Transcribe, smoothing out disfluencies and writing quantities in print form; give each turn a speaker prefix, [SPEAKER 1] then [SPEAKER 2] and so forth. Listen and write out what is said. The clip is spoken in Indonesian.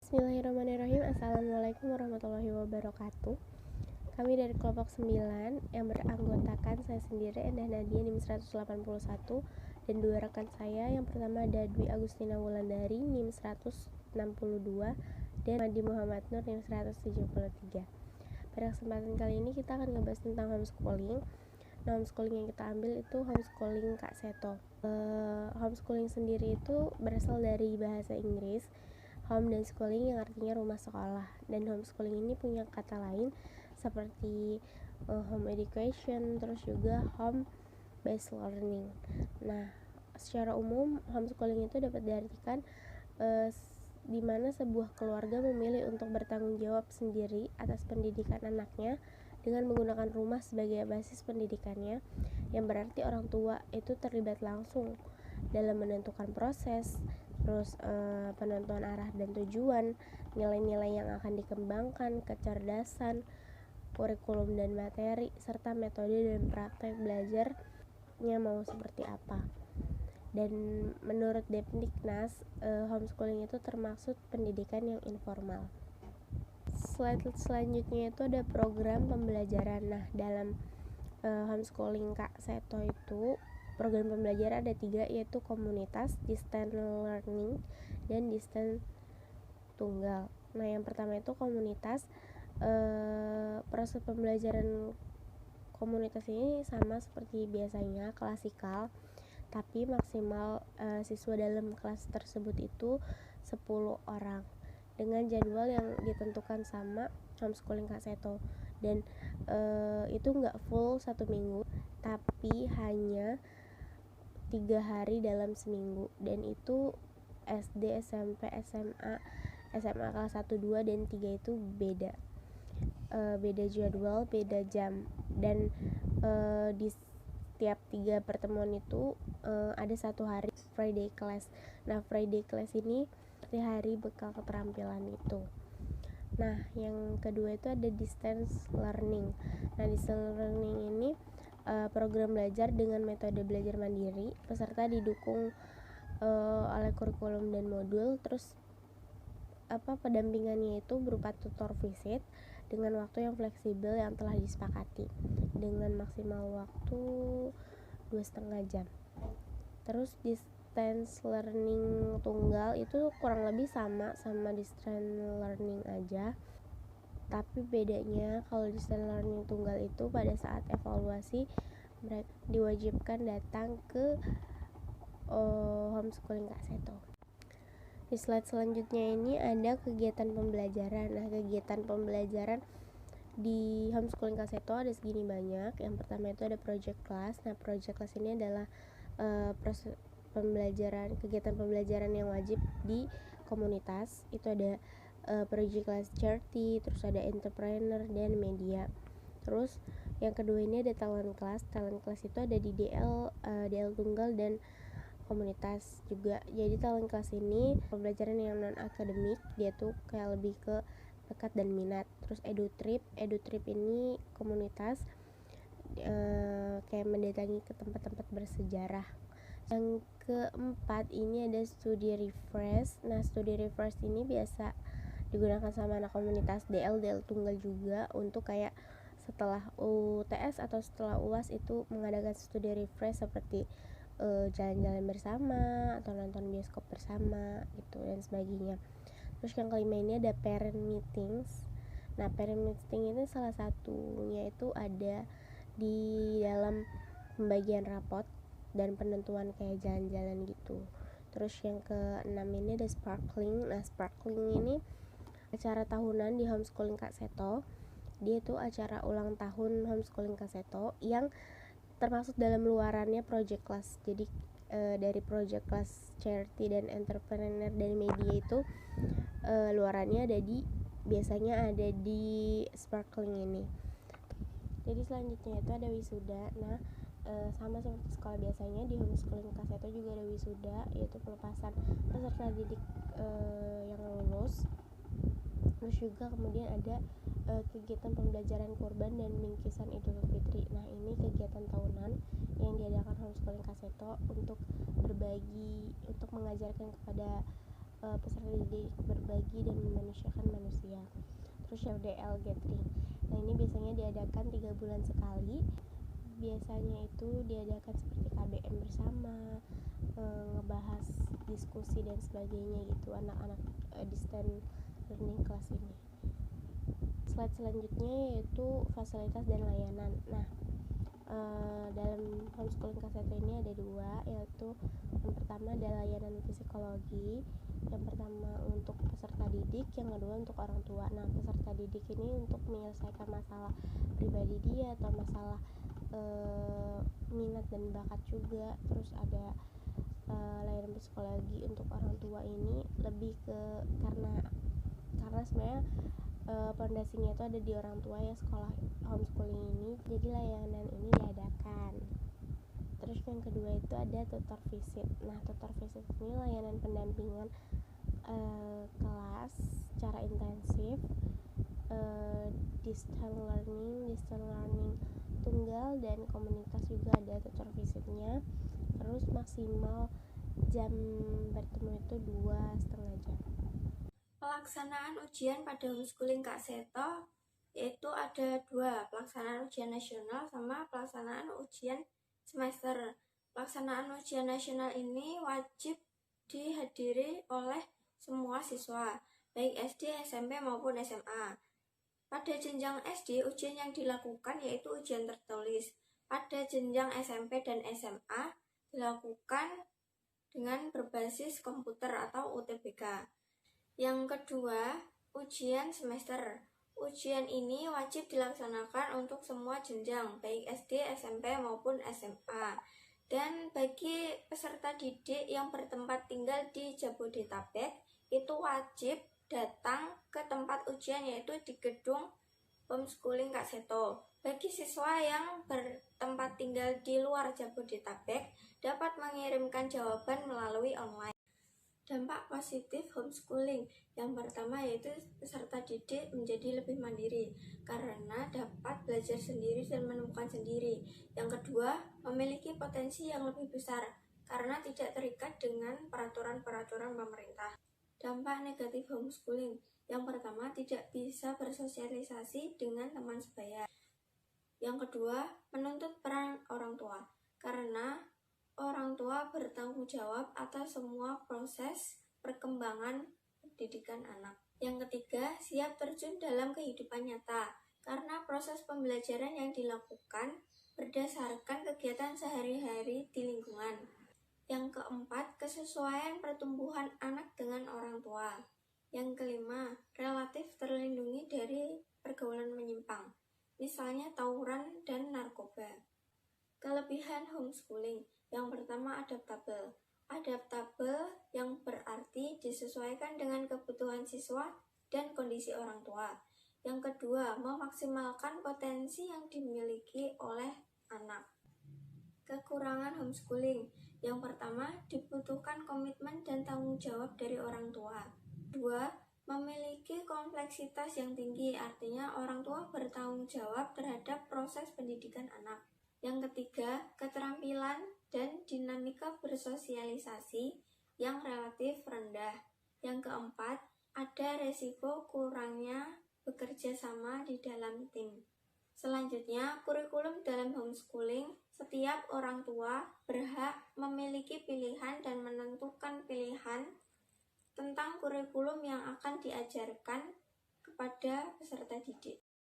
[SPEAKER 1] Bismillahirrahmanirrahim. Assalamualaikum warahmatullahi wabarakatuh. Kami dari kelompok 9 yang beranggotakan saya sendiri, Endah Nadia NIM 181, dan dua rekan saya. Yang pertama ada Dwi Agustina Wulandari NIM 162 dan Madi Muhammad Nur NIM 173. Pada kesempatan kali ini kita akan ngebahas tentang homeschooling. Nah, homeschooling yang kita ambil itu homeschooling Kak Seto. Homeschooling sendiri itu berasal dari bahasa Inggris home dan schooling, yang artinya rumah sekolah. Dan homeschooling ini punya kata lain seperti home education, terus juga home based learning. Nah, secara umum homeschooling itu dapat diartikan di mana sebuah keluarga memilih untuk bertanggung jawab sendiri atas pendidikan anaknya dengan menggunakan rumah sebagai basis pendidikannya, yang berarti orang tua itu terlibat langsung dalam menentukan proses, terus penentuan arah dan tujuan, nilai-nilai yang akan dikembangkan, kecerdasan, kurikulum dan materi, serta metode dan praktek belajarnya mau seperti apa. Dan menurut Depdiknas, homeschooling itu termaksud pendidikan yang informal. Slide selanjutnya itu ada program pembelajaran. Nah, dalam homeschooling Kak Seto itu program pembelajaran ada 3, yaitu komunitas, distance learning, dan distance tunggal. Nah, yang pertama itu komunitas. Proses pembelajaran komunitas ini sama seperti biasanya, klasikal, tapi maksimal siswa dalam kelas tersebut itu 10 orang dengan jadwal yang ditentukan sama homeschooling Kak Seto. Dan itu nggak full 1 minggu, tapi hanya 3 hari dalam seminggu, dan itu SD, SMP, SMA kelas 1, 2, dan 3 itu beda jadwal, beda jam. Dan di setiap 3 pertemuan itu ada 1 hari Friday class. Nah, Friday class ini seperti hari bekal keterampilan itu. Nah, yang kedua itu ada distance learning. Nah, distance learning ini program belajar dengan metode belajar mandiri. Peserta didukung oleh kurikulum dan modul. Terus pendampingannya itu berupa tutor visit dengan waktu yang fleksibel yang telah disepakati dengan maksimal waktu 2,5 jam. Terus distance learning tunggal itu kurang lebih sama distance learning aja, tapi bedanya kalau distance learning tunggal itu pada saat evaluasi mereka diwajibkan datang ke homeschooling Kak Seto. Di slide selanjutnya ini ada kegiatan pembelajaran. Nah, kegiatan pembelajaran di homeschooling Kak Seto ada segini banyak. Yang pertama itu ada project class. Nah, project class ini adalah proses kegiatan pembelajaran yang wajib di komunitas. Itu ada project class charity, terus ada entrepreneur dan media. Terus yang kedua ini ada talent class. Talent class itu ada di DL tunggal dan komunitas juga. Jadi talent class ini pembelajaran yang non akademik, dia tuh kayak lebih ke bakat dan minat. Terus edu-trip ini komunitas kayak mendatangi ke tempat-tempat bersejarah. Yang keempat ini ada studi refresh. Nah, studi refresh ini biasa digunakan sama anak komunitas DL tunggal juga untuk kayak setelah UTS atau setelah UAS itu mengadakan studi refresh seperti jalan-jalan bersama atau nonton bioskop bersama gitu dan sebagainya. Terus yang kelima ini ada parent meetings. Nah, parent meeting ini salah satunya itu ada di dalam pembagian rapot dan penentuan kayak jalan-jalan gitu. Terus yang keenam ini ada sparkling. Nah, sparkling ini acara tahunan di homeschooling Kak Seto. Dia tuh acara ulang tahun homeschooling Kak Seto yang termasuk dalam luarannya project class. Jadi dari project class charity dan entrepreneur dan media itu luarannya biasanya ada di sparkling ini. Jadi selanjutnya itu ada wisuda. Nah, sama seperti sekolah biasanya, di homeschooling Kak Seto juga ada wisuda, yaitu pelepasan peserta didik yang lulus. Terus juga kemudian ada kegiatan pembelajaran kurban dan bingkisan Idul Fitri. Nah, ini kegiatan tahunan yang diadakan homeschooling Kak Seto untuk berbagi, untuk mengajarkan kepada peserta didik berbagi dan terus UDL gathering. Nah, ini biasanya diadakan 3 bulan sekali. Biasanya itu diadakan seperti KBM bersama, ngebahas diskusi dan sebagainya gitu anak-anak distance learning class ini. Slide selanjutnya yaitu fasilitas dan layanan. Nah, dalam homeschooling Kak Seto ini ada 2, yaitu yang pertama adalah layanan psikologi. Yang pertama untuk peserta didik, yang kedua untuk orang tua. Nah, peserta didik ini untuk menyelesaikan masalah pribadi dia atau masalah minat dan bakat juga. Terus ada layanan psikologi untuk orang tua ini lebih ke karena sebenarnya pondasinya itu ada di orang tua ya, sekolah homeschooling ini, jadi layanan ini diadakan. Terus yang kedua itu ada tutor visit. Nah, tutor visit ini layanan pendampingan kelas secara intensif, distance learning tunggal dan komunitas juga ada tutor visitnya. Terus maksimal jam bertemu itu 2,5 jam.
[SPEAKER 2] Pelaksanaan ujian pada homeschooling Kak Seto yaitu ada 2, pelaksanaan ujian nasional sama pelaksanaan ujian semester. Pelaksanaan ujian nasional ini wajib dihadiri oleh semua siswa, baik SD, SMP maupun SMA. Pada jenjang SD, ujian yang dilakukan yaitu ujian tertulis. Pada jenjang SMP dan SMA dilakukan dengan berbasis komputer atau UTBK. Yang kedua, ujian semester. Ujian ini wajib dilaksanakan untuk semua jenjang, baik SD, SMP maupun SMA. Dan bagi peserta didik yang bertempat tinggal di Jabodetabek, itu wajib datang ke tempat ujian yaitu di gedung homeschooling Kak Seto. Bagi siswa yang bertempat tinggal di luar Jabodetabek, dapat mengirimkan jawaban melalui online. Dampak positif homeschooling yang pertama yaitu peserta didik menjadi lebih mandiri karena dapat belajar sendiri dan menemukan sendiri. Yang kedua, memiliki potensi yang lebih besar karena tidak terikat dengan peraturan-peraturan pemerintah. Dampak negatif homeschooling yang pertama, tidak bisa bersosialisasi dengan teman sebaya. Yang kedua, menuntut peran orang tua karena orang tua bertanggung jawab atas semua proses perkembangan pendidikan anak. Yang ketiga, siap terjun dalam kehidupan nyata karena proses pembelajaran yang dilakukan berdasarkan kegiatan sehari-hari di lingkungan. Yang keempat, kesesuaian pertumbuhan anak dengan orang tua. Yang kelima, relatif terlindungi dari pergaulan menyimpang, misalnya tawuran dan narkoba. Kelebihan homeschooling. Yang pertama, adaptabel. Adaptabel yang berarti disesuaikan dengan kebutuhan siswa dan kondisi orang tua. Yang kedua, memaksimalkan potensi yang dimiliki oleh anak. Kekurangan homeschooling. Yang pertama, dibutuhkan komitmen dan tanggung jawab dari orang tua. Dua, memiliki kompleksitas yang tinggi, artinya orang tua bertanggung jawab terhadap proses pendidikan anak. Yang ketiga, keterampilan dan dinamika bersosialisasi yang relatif rendah. Yang keempat, ada resiko kurangnya bekerja sama di dalam tim. Selanjutnya, kurikulum dalam homeschooling. Setiap orang tua berhak memiliki pilihan dan menentukan pilihan tentang kurikulum yang akan diajarkan kepada peserta didik.